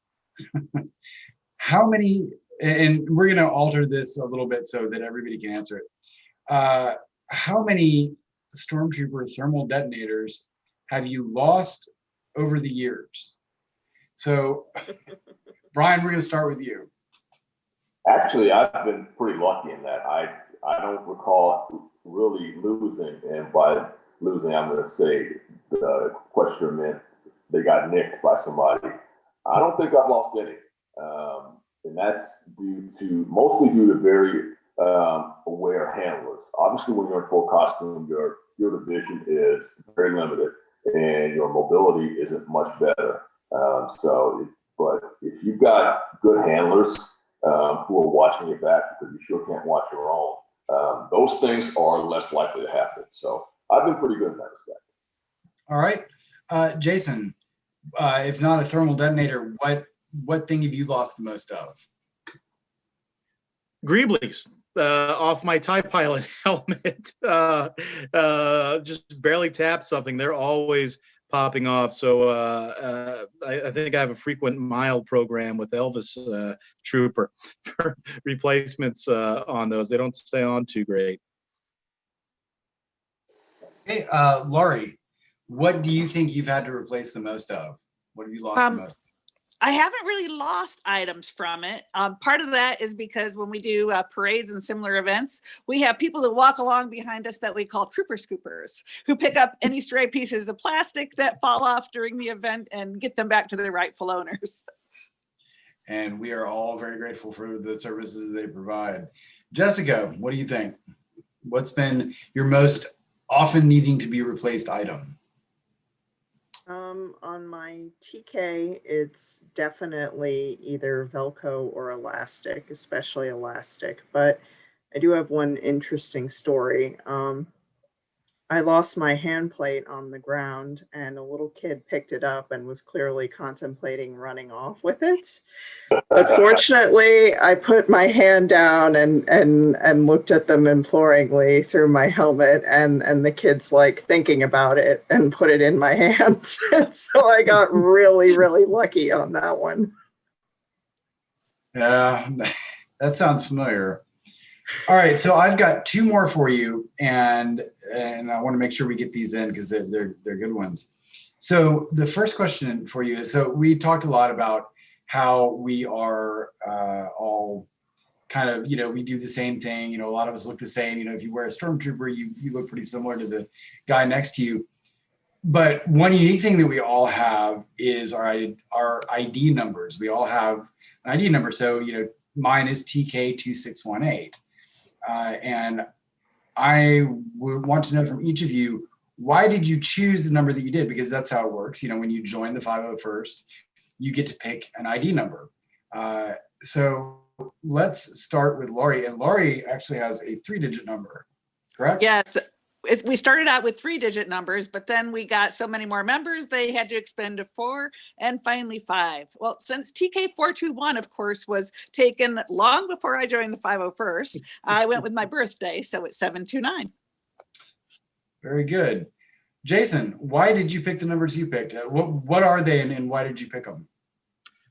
how many, and we're going to alter this a little bit so that everybody can answer it. How many Stormtrooper thermal detonators have you lost over the years? So, Brian, we're going to start with you. Actually, I've been pretty lucky in that. I don't recall really losing, and by losing, I'm going to say the question meant they got nicked by somebody. I don't think I've lost any, and that's mostly due to very aware handlers. Obviously, when you're in full costume, your field of vision is very limited, and your mobility isn't much better. But if you've got good handlers who are watching your back, because you sure can't watch your own, those things are less likely to happen. So I've been pretty good in that respect. All right, Jason, if not a thermal detonator, what thing have you lost the most of? Greeblies off my TIE pilot helmet. Just barely tap something, they're always popping off. So I think I have a frequent mild program with Elvis Trooper for replacements on those. They don't stay on too great. Hey, Laurie, what do you think you've had to replace the most of? What have you lost the most? I haven't really lost items from it. Part of that is because when we do parades and similar events, we have people that walk along behind us that we call trooper scoopers, who pick up any stray pieces of plastic that fall off during the event and get them back to their rightful owners. And we are all very grateful for the services they provide. Jessica, what do you think? What's been your most often needing to be replaced item? On my TK, it's definitely either Velcro or elastic, especially elastic. But I do have one interesting story. I lost my hand plate on the ground, and a little kid picked it up and was clearly contemplating running off with it. But fortunately, I put my hand down and looked at them imploringly through my helmet, and the kid's like thinking about it and put it in my hand. So I got really, really lucky on that one. Yeah, that sounds familiar. All right, so I've got two more for you, and I want to make sure we get these in because they're good ones. So the first question for you is: so we talked a lot about how we are all kind of, we do the same thing. A lot of us look the same. If you wear a stormtrooper, you look pretty similar to the guy next to you. But one unique thing that we all have is our ID numbers. We all have an ID number. So mine is TK2618. And I would want to know from each of you, why did you choose the number that you did? Because that's how it works. When you join the 501st, you get to pick an ID number. So let's start with Laurie. And Laurie actually has a 3-digit number, correct? Yes. We started out with 3-digit numbers, but then we got so many more members, they had to expand to 4 and finally 5. Well, since TK421, of course, was taken long before I joined the 501st, I went with my birthday, so it's 729. Very good. Jason, why did you pick the numbers you picked? What are they, and why did you pick them?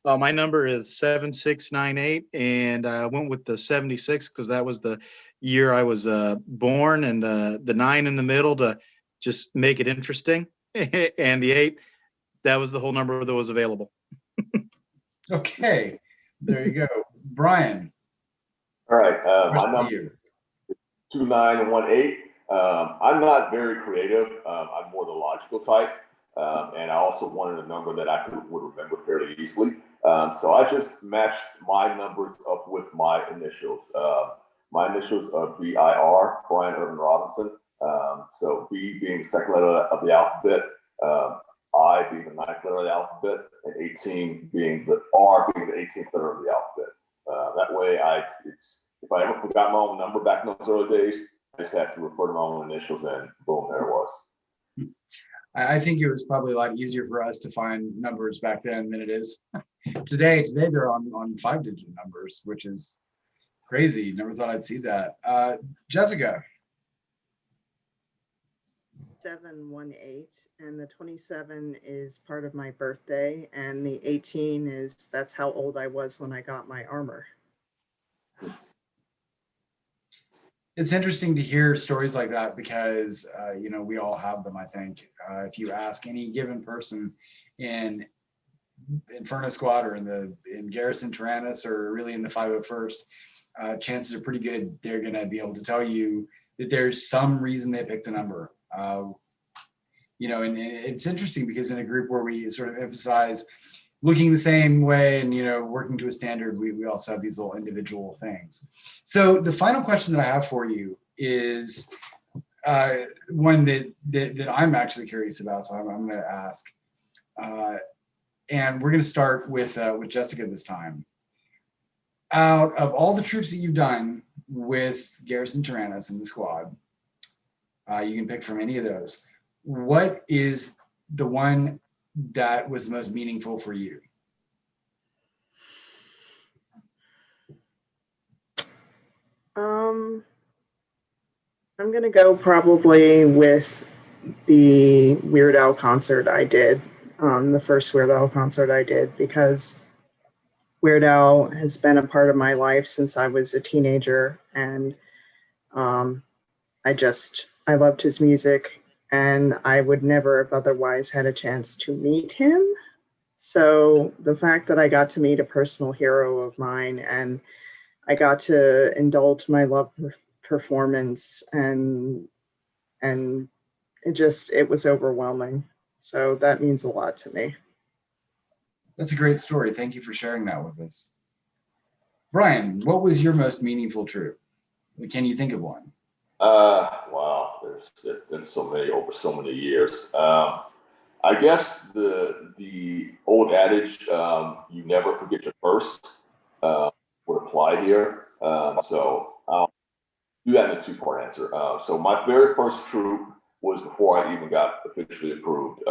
My number is 7698, and I went with the 76 because that was the year I was born, and the 9 in the middle to just make it interesting, and the 8, that was the whole number that was available. Okay, there you go. Brian. All right, my number is 2918. I'm not very creative. I'm more the logical type, and I also wanted a number that I would remember fairly easily. So I just matched my numbers up with my initials. My initials are BIR, Brian Irvin Robinson. So B being the second letter of the alphabet, I being the 9th letter of the alphabet, and 18 being the R being the 18th letter of the alphabet. That way, if I ever forgot my own number back in those early days, I just had to refer to my own initials, and boom, there it was. I think it was probably a lot easier for us to find numbers back then than it is today. Today they're on 5-digit numbers, which is crazy. Never thought I'd see that. Jessica. 718, and the 27 is part of my birthday, and the 18 that's how old I was when I got my armor. It's interesting to hear stories like that because we all have them. I think if you ask any given person in Inferno Squad or in Garrison Tyrannus or really in the 501st, chances are pretty good they're going to be able to tell you that there's some reason they picked a number. And it's interesting because in a group where we sort of emphasize looking the same way and working to a standard, we also have these little individual things. So the final question that I have for you is one that I'm actually curious about, so I'm going to ask. And we're going to start with Jessica this time. Out of all the troops that you've done with Garrison Tyrannus in the squad, you can pick from any of those. What is the one that was the most meaningful for you? I'm gonna go probably with the Weird Al concert I did, the first Weird Al concert I did, because Weird Al has been a part of my life since I was a teenager, and I loved his music, and I would never have otherwise had a chance to meet him. So the fact that I got to meet a personal hero of mine and I got to indulge my love performance and it was overwhelming. So that means a lot to me. That's a great story. Thank you for sharing that with us. Brian, what was your most meaningful troop? Can you think of one? Wow, there's been so many over so many years. I guess the old adage, "You never forget your first," would apply here. So I'll do that in a two-part answer. So my very first troop was before I even got officially approved.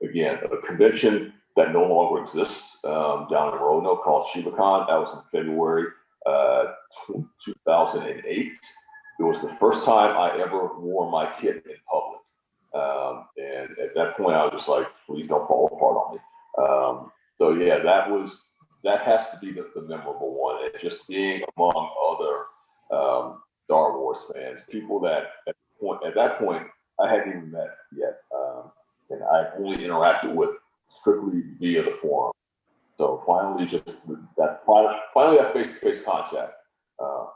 Again, a convention that no longer exists down in Roanoke called ShibaCon. That was in February 2008. It was the first time I ever wore my kit in public. And at that point, I was just like, please don't fall apart on me. So yeah, that has to be the memorable one. And just being among other Star Wars fans, people that at that point I hadn't even met yet, and I only interacted with strictly via the forum. So finally, just that face-to-face contact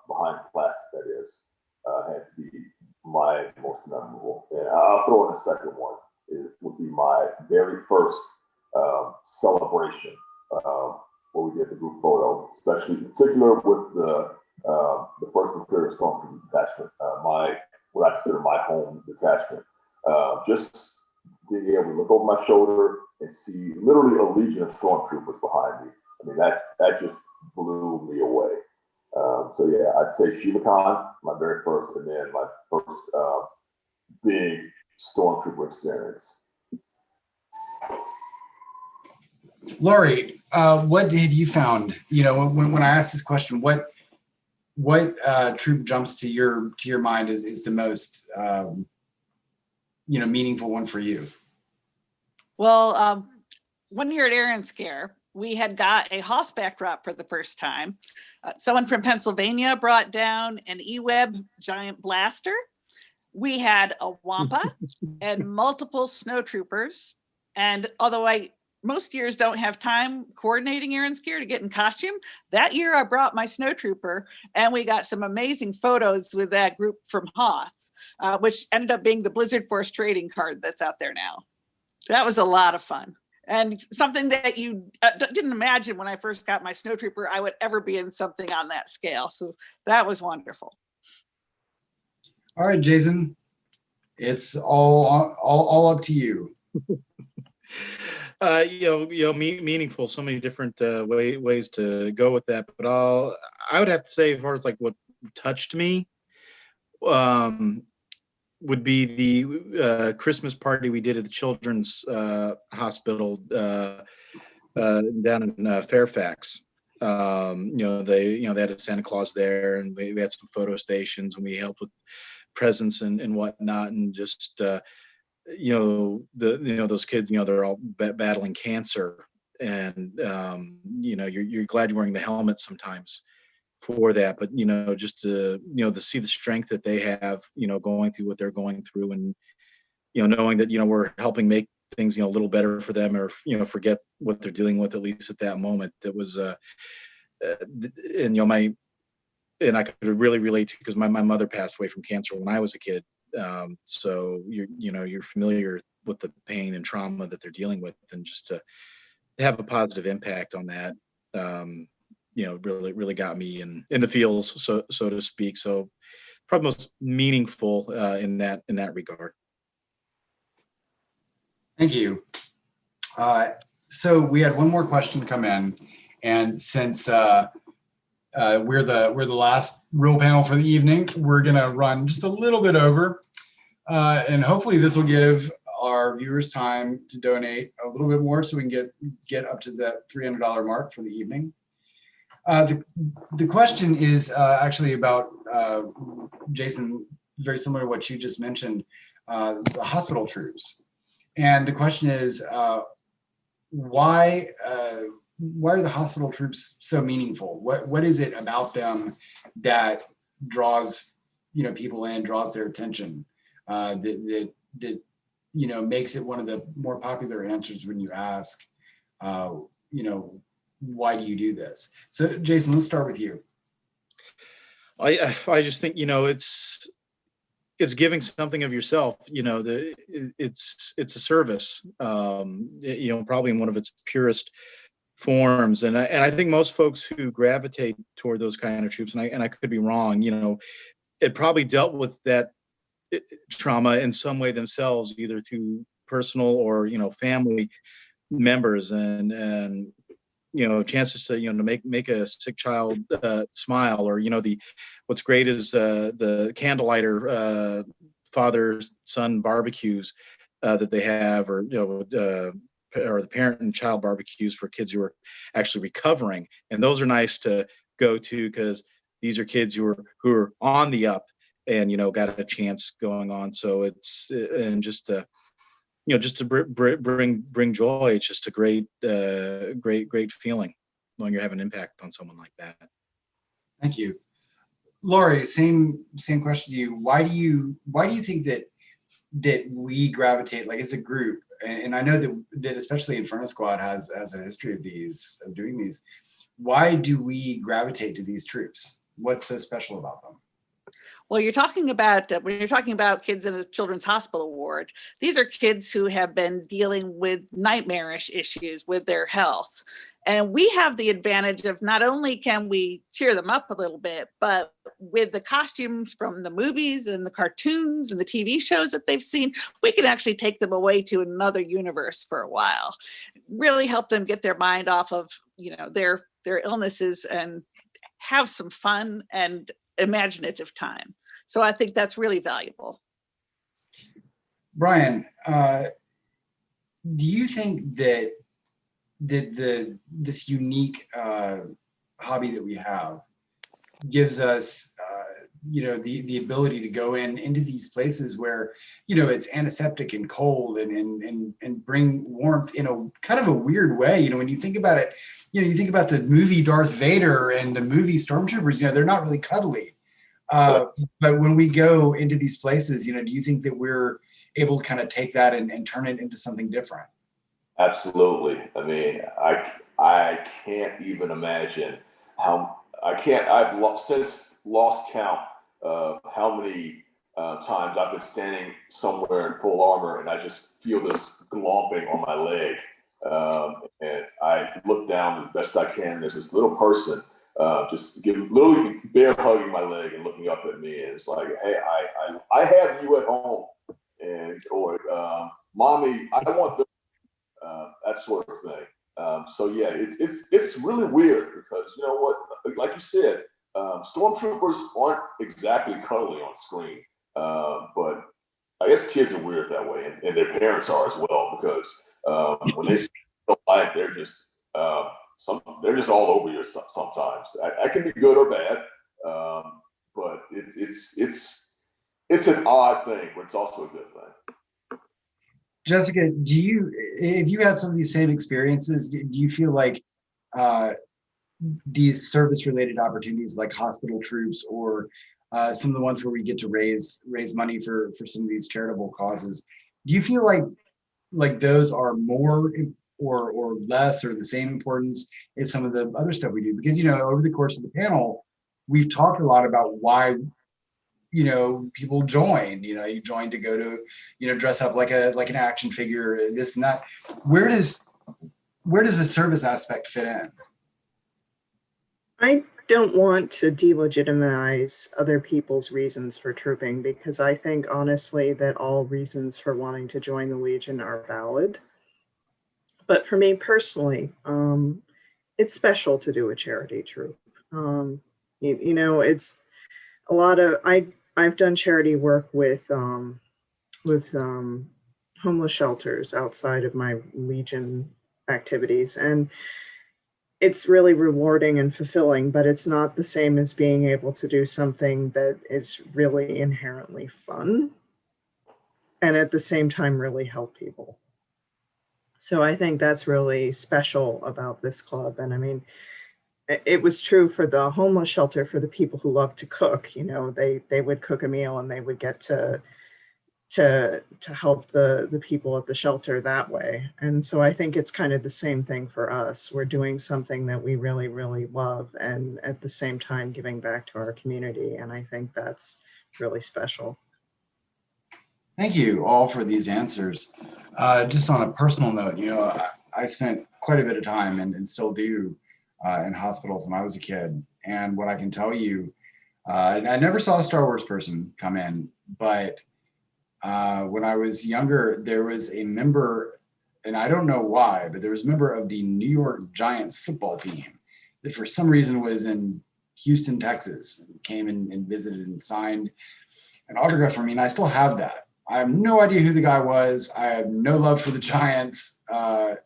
behind plastic, that is, had to be my most memorable. And I'll throw in a second one. It would be my very first celebration where we did the group photo, especially in particular with the first Imperial Stormtrooper detachment, what I consider my home detachment. Just being able to look over my shoulder and see literally a legion of stormtroopers behind me. I mean, that just blew me away. So yeah, I'd say ShibaCon, my very first, and then my first big stormtrooper experience. Laurie, what have you found? You know, when I asked this question, what troop jumps to your mind is the most meaningful one for you? Well, 1 year at Air and Scare, we had got a Hothback drop for the first time. Someone from Pennsylvania brought down an E-Web giant blaster. We had a Wampa and multiple snowtroopers. And although most years don't have time coordinating Air and Scare to get in costume, that year I brought my snowtrooper and we got some amazing photos with that group from Hoth, which ended up being the Blizzard Force trading card that's out there now. That was a lot of fun. And something that you didn't imagine when I first got my snowtrooper, I would ever be in something on that scale. So that was wonderful. All right, Jason, it's all up to you. Meaningful. So many different ways to go with that. But I would have to say, as far as like what touched me, would be the Christmas party we did at the Children's Hospital down in Fairfax. They had a Santa Claus there, and we had some photo stations, and we helped with presents and whatnot, and just those kids, they're all battling cancer, and you're glad you're wearing the helmet sometimes for that, but just to see the strength that they have, going through what they're going through, and knowing that we're helping make things a little better for them, or forget what they're dealing with, at least at that moment. It was and I could really relate to, because my mother passed away from cancer when I was a kid, so you're familiar with the pain and trauma that they're dealing with, and just to have a positive impact on that really got me in the feels, so to speak. So probably most meaningful in that regard. Thank you. So we had one more question come in, and since we're the last real panel for the evening, we're gonna run just a little bit over, and hopefully this will give our viewers time to donate a little bit more, so we can get up to that $300 mark for the evening. The question is actually about, Jason, very similar to what you just mentioned, the hospital troops. And the question is, why are the hospital troops so meaningful? What is it about them that draws people in, draws their attention, that makes it one of the more popular answers when you ask you know, why do you do this? So Jason, let's start with you. I just think, you know, it's giving something of yourself, you know, it's a service, you know, probably in one of its purest forms. And I think most folks who gravitate toward those kind of troops, and I could be wrong, you know, it probably dealt with that trauma in some way themselves, either through personal or, you know, family members, and you know, chances to, you know, to make a sick child smile, or, you know, what's great is the candlelighter father son barbecues that they have, or, you know, or the parent and child barbecues for kids who are actually recovering, and those are nice to go to, because these are kids who are on the up, and, you know, got a chance going on. So it's, and just to, you know, just to bring joy. It's just a great feeling knowing you have an impact on someone like that. Thank you. Lori, same question to you. Why do you think that we gravitate, like, as a group, and I know that especially Inferno Squad has a history of doing these. Why do we gravitate to these troops? What's so special about them? Well, you're talking about, when you're talking about kids in a children's hospital ward, these are kids who have been dealing with nightmarish issues with their health. And we have the advantage of, not only can we cheer them up a little bit, but with the costumes from the movies and the cartoons and the TV shows that they've seen, we can actually take them away to another universe for a while, really help them get their mind off of, you know, their illnesses, and have some fun and imaginative time. So I think that's really valuable. Brian, do you think that this unique hobby that we have gives us you know, the ability to go into these places where, you know, it's antiseptic and cold, and bring warmth in a kind of a weird way? You know, when you think about it, you know, you think about the movie Darth Vader and the movie Stormtroopers, you know, they're not really cuddly. But when we go into these places, you know, do you think that we're able to kind of take that and turn it into something different? Absolutely. I mean, I can't even imagine how I've since lost count of how many times I've been standing somewhere in full armor, and I just feel this glomping on my leg, and I look down as best I can. There's this little person just literally bear hugging my leg and looking up at me, and it's like, hey, I have you at home, or mommy, I want this, that sort of thing. So yeah, it's really weird, because, you know what, like you said, stormtroopers aren't exactly cuddly on screen, but I guess kids are weird that way, and their parents are as well, because when they see life, they're just they're just all over you sometimes. I can be good or bad, but it's an odd thing, but it's also a good thing. Jessica, if you had some of these same experiences, do you feel like these service-related opportunities, like hospital troops, or some of the ones where we get to raise money for some of these charitable causes, do you feel like those are more or less or the same importance as some of the other stuff we do? Because, you know, over the course of the panel, we've talked a lot about why, you know, people join. You know, you join to go to, you know, dress up like an action figure, this and that. Where does the service aspect fit in? I don't want to delegitimize other people's reasons for trooping, because I think honestly that all reasons for wanting to join the Legion are valid. But for me personally, it's special to do a charity troop. You know, it's a lot of, I've done charity work with homeless shelters outside of my Legion activities, and it's really rewarding and fulfilling, but it's not the same as being able to do something that is really inherently fun and at the same time really help people. So I think that's really special about this club. And I mean, it was true for the homeless shelter, for the people who love to cook. You know, they would cook a meal and they would get to to help the people at the shelter that way. And so I think it's kind of the same thing for us. We're doing something that we really, really love, and at the same time giving back to our community. And I think that's really special. Thank you all for these answers. Just on a personal note, I spent quite a bit of time and still do in hospitals when I was a kid. And what I can tell you, I never saw a Star Wars person come in, but when I was younger, there was a member, and I don't know why, but there was a member of the New York Giants football team that for some reason was in Houston, Texas, and came and visited and signed an autograph for me, and I still have that. I have no idea who the guy was. I have no love for the Giants, but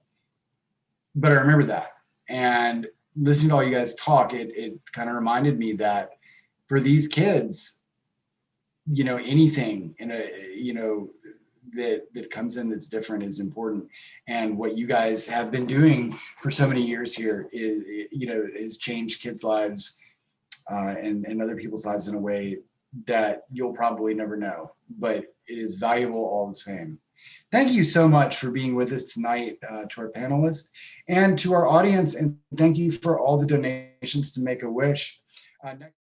I remember that. And listening to all you guys talk, it kind of reminded me that for these kids, anything that comes in that's different is important. And what you guys have been doing for so many years here is change kids' lives and other people's lives in a way that you'll probably never know, but it is valuable all the same. Thank you so much for being with us tonight, to our panelists and to our audience, and thank you for all the donations to Make-A-Wish. Next